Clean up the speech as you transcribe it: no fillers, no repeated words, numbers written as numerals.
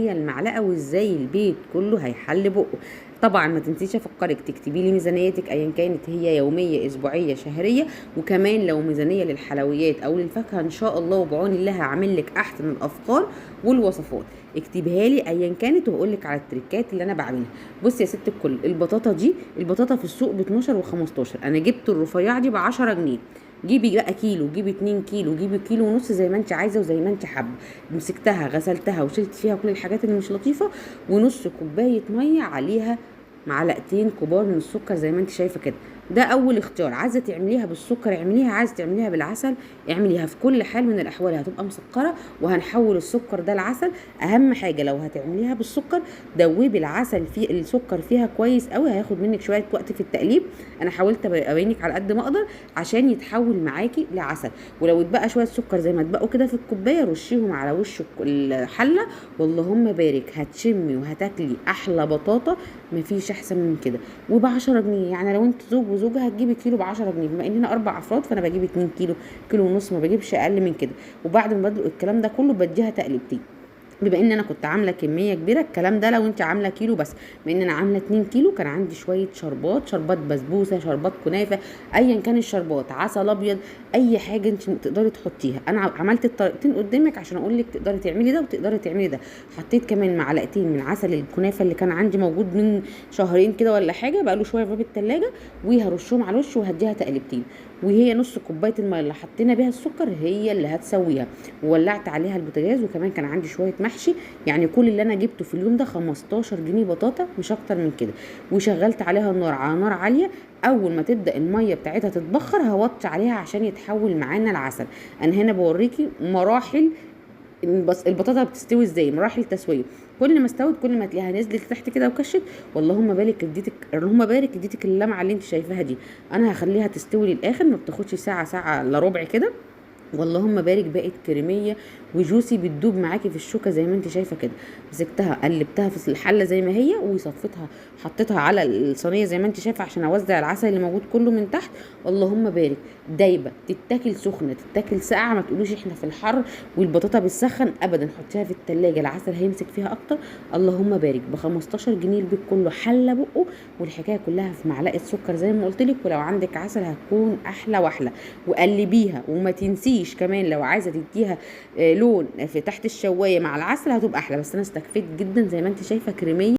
هي المعلقه وازاي البيت كله هيحل بقه. طبعا ما تنسيش افكرك تكتبي لي ميزانيتك ايا كانت، هي يوميه اسبوعيه شهريه، وكمان لو ميزانيه للحلويات او للفاكهه ان شاء الله وبعون الله هعمل لك احسن الافكار والوصفات. اكتبها لي ايا كانت وهقول لك على التريكات اللي انا بعملها. بصي يا ست الكل، البطاطا دي البطاطا في السوق ب 12 و15، انا جبت الرفيعه دي ب 10 جنيه. جيبي بقى كيلو، جيبي 2 كيلو، جيبي كيلو ونص زي ما انت عايزه وزي ما انت حابه. مسكتها غسلتها وشلت فيها كل الحاجات اللي مش لطيفه، ونص كوبايه ميه عليها معلقتين كبار من السكر زي ما انت شايفه كده. ده اول اختيار. عايزه تعمليها بالسكر اعمليها، عايزه تعمليها بالعسل اعمليها، في كل حال من الاحوال هتبقى مسكره وهنحول السكر ده لعسل. اهم حاجه لو هتعمليها بالسكر دوبي العسل في السكر فيها كويس قوي، هياخد منك شويه وقت في التقليب. انا حاولت ابينك على قد ما اقدر عشان يتحول معاكي لعسل. ولو اتبقى شويه سكر زي ما اتبقوا كده في الكوبايه رشيهم على وش الحله، واللهم بارك هتشمي وهتاكلي احلى بطاطا. مفيش احسن من كده. وب 10 جنيه، يعني لو انت زوج وزوجه هتجيبي كيلو ب 10 جنيه، بما اننا 4 افراد فانا بجيب 2 كيلو، كيلو ونص، ما بجيبش اقل من كده. وبعد ما بدلق الكلام ده كله بديها تقلبتين. بما ان انا كنت عامله كميه كبيره، الكلام ده لو انت عامله كيلو بس. بما ان انا عامله 2 كيلو كان عندي شويه شربات، شربات بسبوسه، شربات كنافه، ايا كان الشربات، عسل ابيض، اي حاجه انت تقدري تحطيها. انا عملت الطريقتين قدامك عشان اقول لك تقدري تعملي ده وتقدري تعملي ده. حطيت كمان معلقتين من عسل الكنافه اللي كان عندي موجود من شهرين كده ولا حاجه، بقى له شويه في باب التلاجة، وهرشهم على الوش وهديها تقلبتين. وهي نص كوبايه الميه اللي حطينا بيها السكر هي اللي هتسويها. وولعت عليها البوتاجاز، وكمان كان عندي شويه محشي. يعني كل اللي انا جبته في اليوم ده 15 جنيه بطاطا، مش اكتر من كده. وشغلت عليها النار على نار عاليه. اول ما تبدا الميه بتاعتها تتبخر هوطي عليها عشان يتحول معانا العسل. انا هنا بوريكي مراحل بس البطاطا بتستوي ازاي، مراحل تسويه. كل ما استوت كل ما تلاقيها نزلت تحت كده وكشت. واللهم بارك اديتك، اللهم بارك اديتك اللمعه اللي انت شايفاها دي. انا هخليها تستوي للاخر، ما بتاخدش ساعه، ساعه الا ربع كده. واللهم بارك بقت كريميه وجوسي، بتدوب معاكي في الشوكه زي ما انت شايفه كده. مسكتها قلبتها في الحله زي ما هي وصفيتها، حطيتها على الصينيه زي ما انت شايفه عشان اوزع العسل اللي موجود كله من تحت. اللهم بارك. دايبه، تتاكل سخنه تتاكل ساقعه، ما تقولوش احنا في الحر والبطاطا بتسخن، ابدا. حطيها في التلاجة العسل هيمسك فيها اكتر. اللهم بارك. ب 15 جنيه البيت كله حله بقه، والحكايه كلها في معلقه سكر زي ما قلت لك. ولو عندك عسل هتكون احلى واحلى. وقلبيها وما تنسيش كمان لو عايزه تديها لون في تحت الشوايه مع العسل هتبقى احلى. بس انا استكفيت جدا زي ما انت شايفه كريميه.